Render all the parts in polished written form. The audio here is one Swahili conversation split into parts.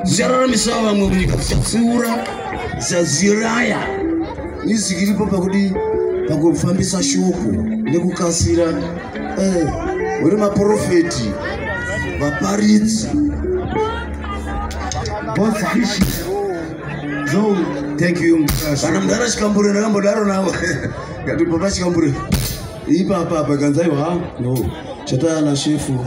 zichararamisawo vamwe munyika dzichatsiura zaziraya nizikiripo pakudi pakufambisa shoko nekukasira uri maprofeti vaparidzi no thank you kana mudara chikambure ndakambodaro nawo ngati papa chikambure ipapa kanzaiwa no chatana shefu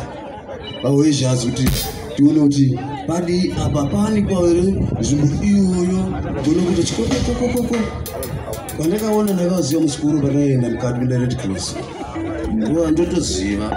awezhazi kuti tione kuti padi apa pani kwaere zvinhu iyoyo gona kuti chikokokokoko pandakaona ndakaziva musikuru pataenda mukati meda Red Cross ndiwa ndotoziva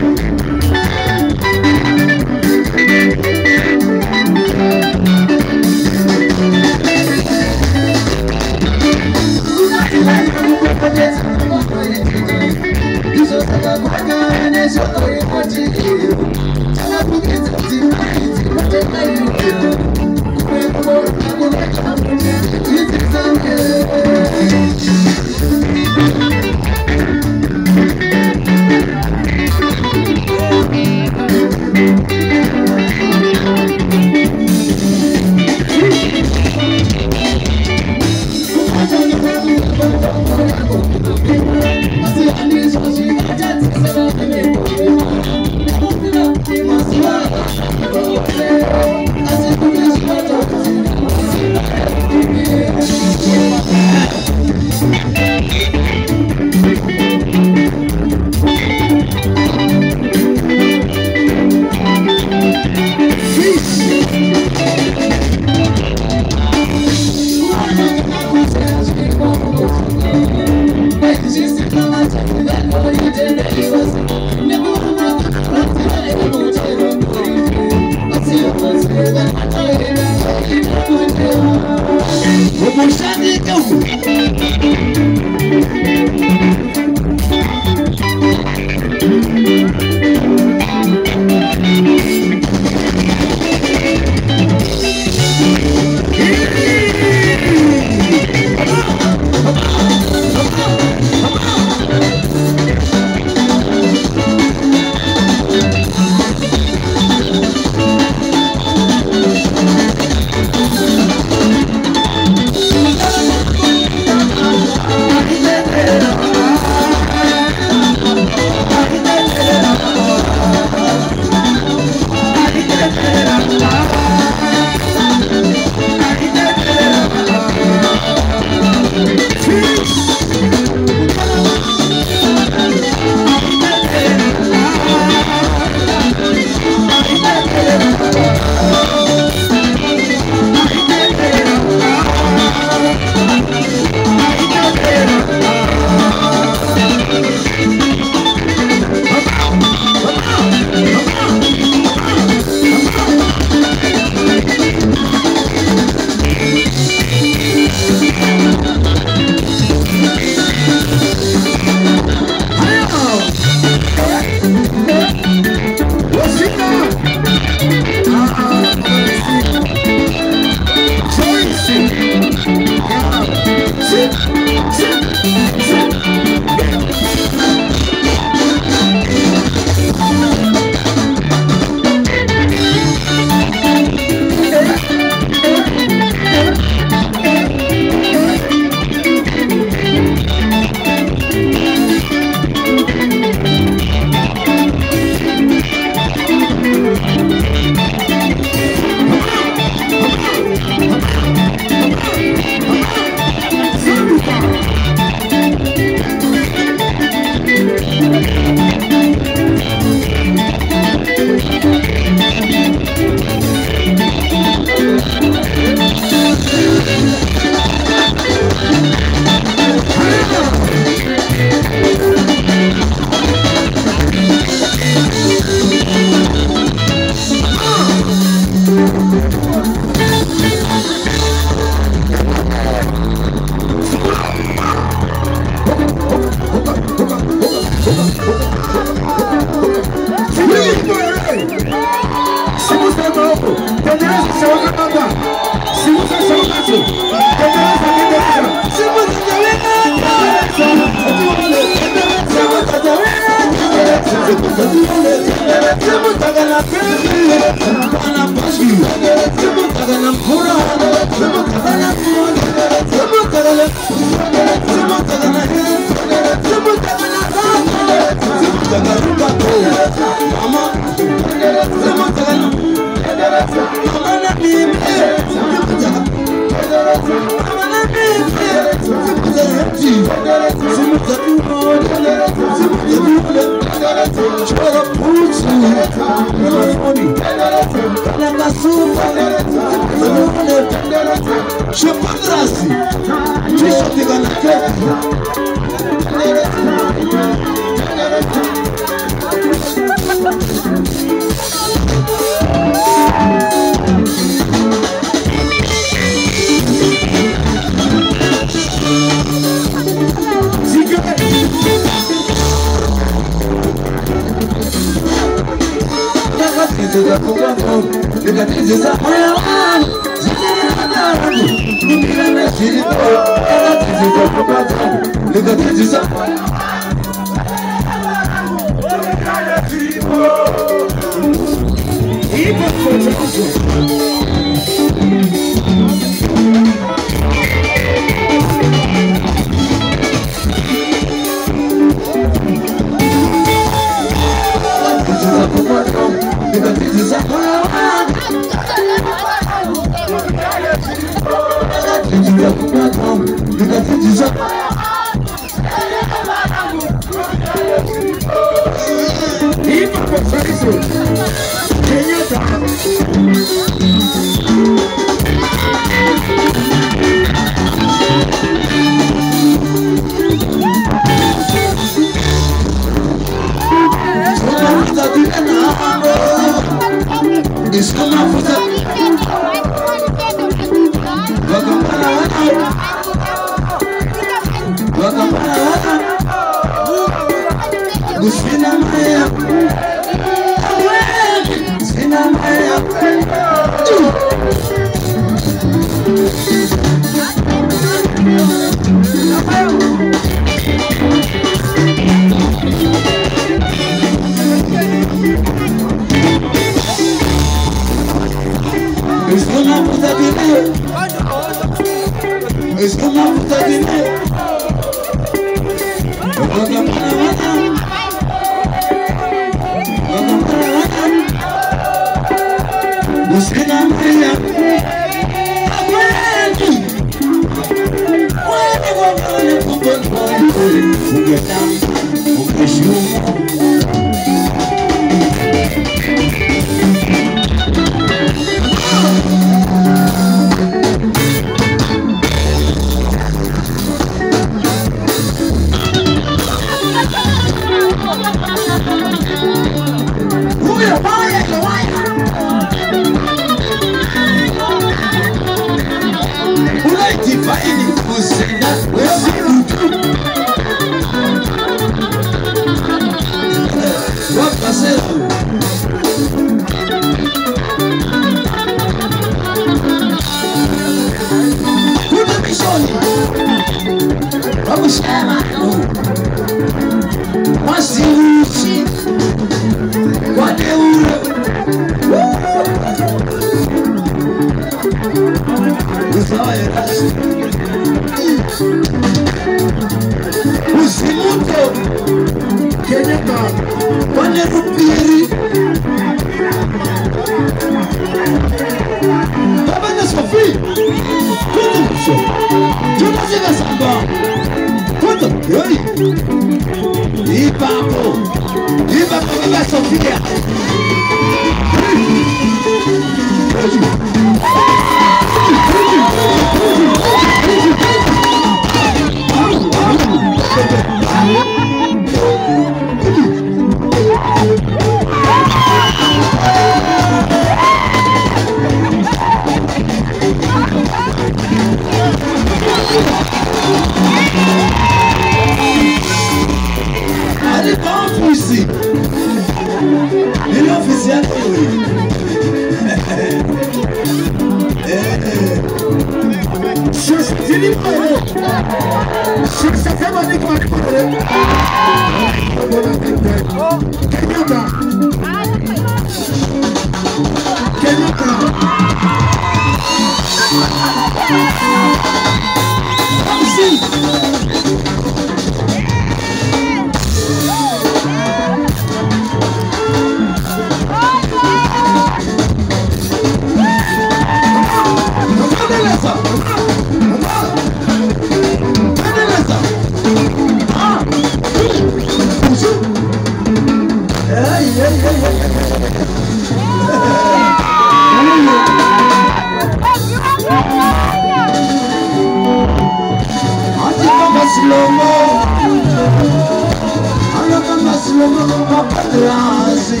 rasi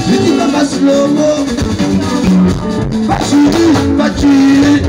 Vitima Maslomo Bachiri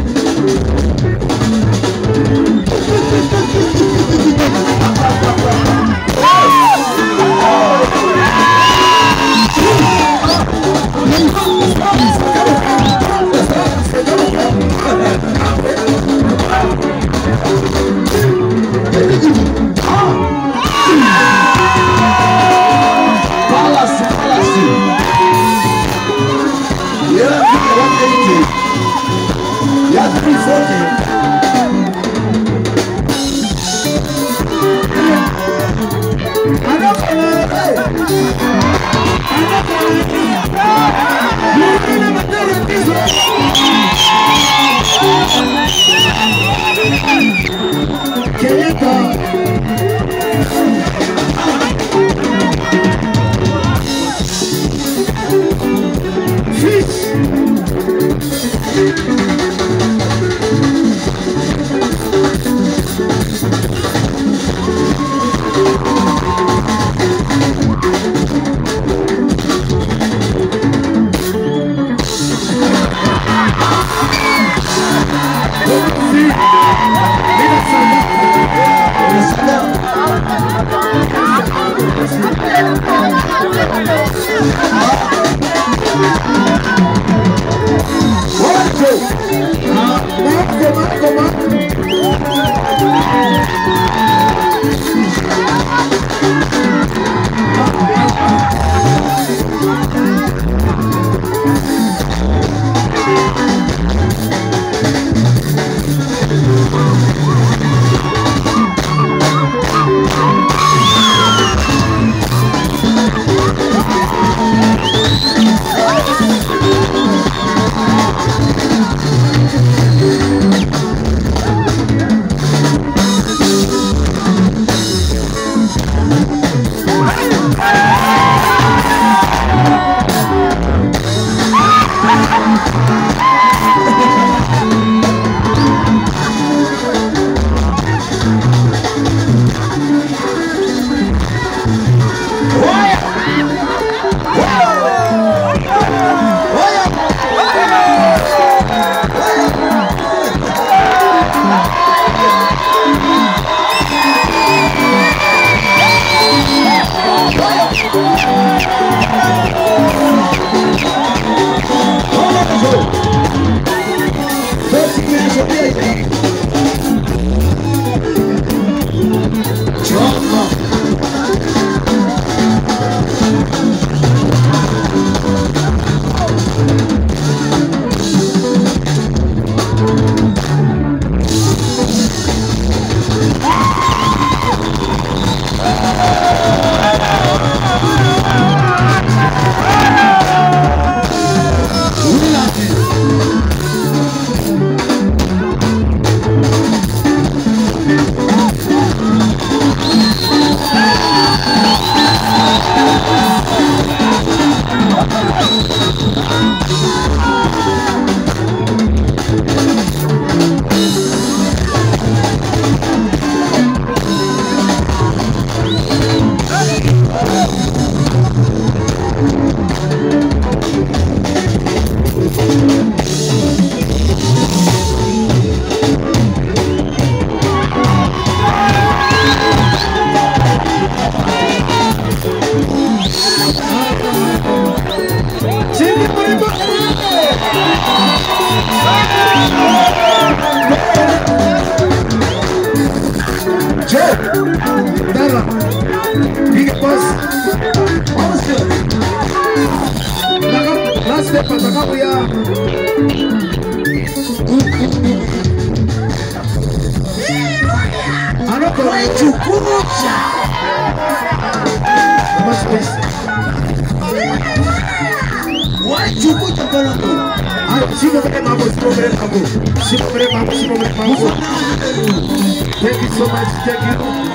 Thank you so much. Thank you.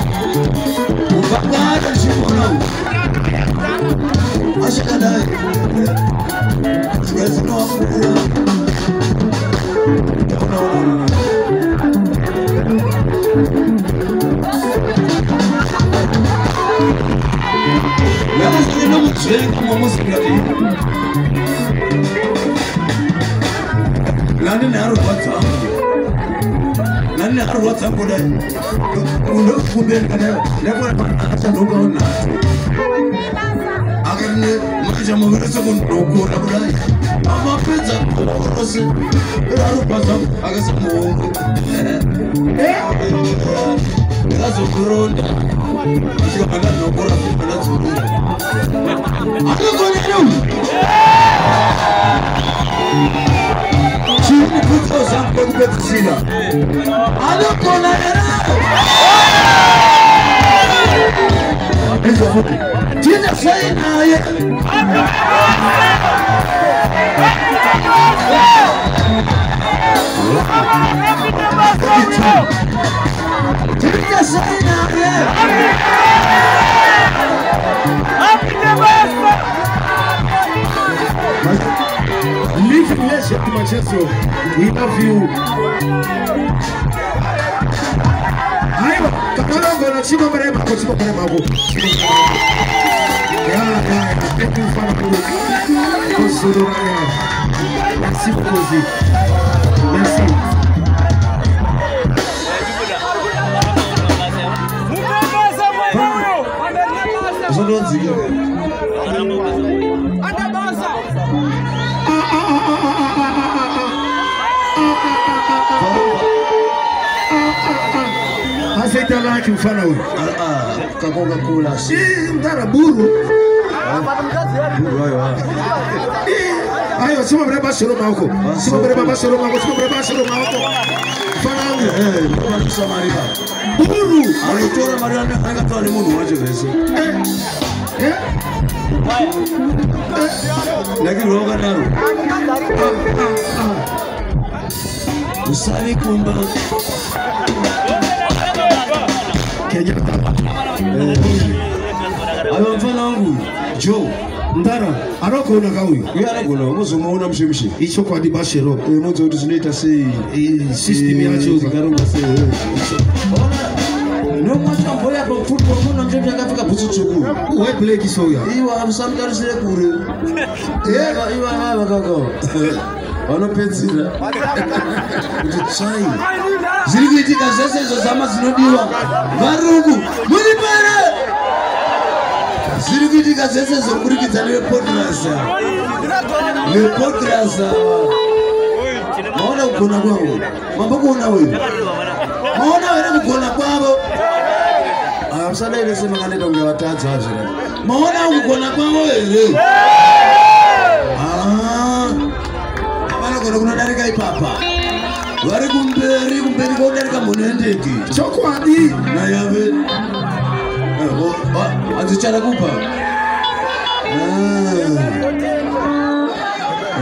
Vamos, nani arwatsa kudai undokumbengana nekwaasandokaona akane maja mavirese kundokura kudai amapedza korose arupasa akasamuongo akazokuronda asikaakanokora anadzurura akakonenu chini kutoza mkotupetizina alokona hizo fupi tina sainaye tina sainaye Live pleasure to Manchester. We love you. Ayo, kakalongo na chima mrema kwa chima mrema hapo. Ya, thank you for the Kosuduraya. Merci beaucoup. Merci. Aceita lá que o farol. Coca-Cola. Sim, dá burro. Aí, cima para baixo no malco. Cima para baixo no malco. Cima para baixo no malco. Farol. Não só marido. Burro. A doutora Mariana pega todo mundo hoje vê. Lakini roga naro. Usali kumba. Kenya. Ayo mfano wangu Joe Ndara aroko unaka huyu. Wewe aroko na uzomuona mshimishi. Icho kwa dibashero. Mwanzo tunaita sei system yacho zikarunga sei. Ndio mwanzo mboya kwa football mbona mtoto akafika butsutsuku. Wewe play kisoya. Iwa amsamdari sile kure. Iwa baba kaka. Wanopedzira. Kutsai. Zirikuitika zese hizo zama zinodiwa. Varungu, mulipere. Zirikuitika zese zokurikidza nepodrasa. Nepodrasa. Maona kugona kwangu. Mambo kuona wewe. Maona wewe kugona kwavo. Amsana ile sema kaneta ungewatatsa hazira. Maona kugona kwavo wewe. Abana kono kunodarika ipapa. Wari kumberi kodarika munendeki. Chokwadi Na yabe. Azichara kupa.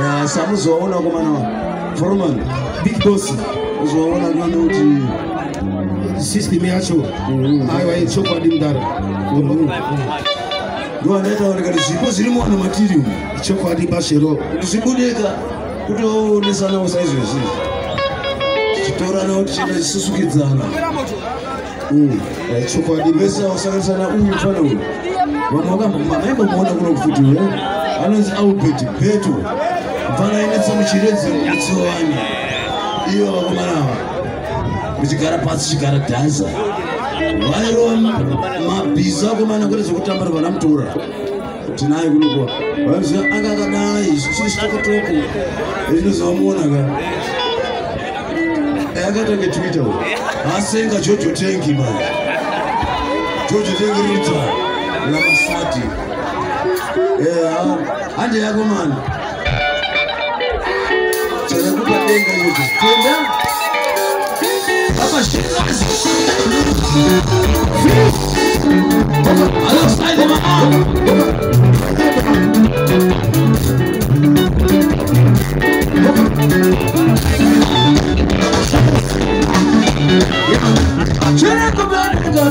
Ya samuzoona komana Foreman big boss. uzoona ngani uti System yacho. Ayo chokwadi Ndara. Ndio anaita wale zipo zilimo na material. Chokwadi bashero. Tusibudeka kutoonesa na usaizo hizi. Chitora na uchina zisusukidzana. Chokwadi Pesa usakana mfano huyu. Wamwaka mamembo muona kuna kufuti wewe. Ananzi Albert Petro. Mfano inetsa muchirezi mutsowani. Iyo wakomana. Muchigara pasi chigara danza. Vairo mabhiza komana kuti zvekutamba vana mutora. Tinaye kunokuwa. Vaiziva anga akadai chiri chitokotoko. Ezvinozomuona ka. Akaita Twitter uyu. Asenga Jojo Tengi man. Jojo Tengi rita. Na Masati. Hande yako man. Chana kupa denga yote. Tenda. Papa shirazi. Alongside mama. Chana kupa denga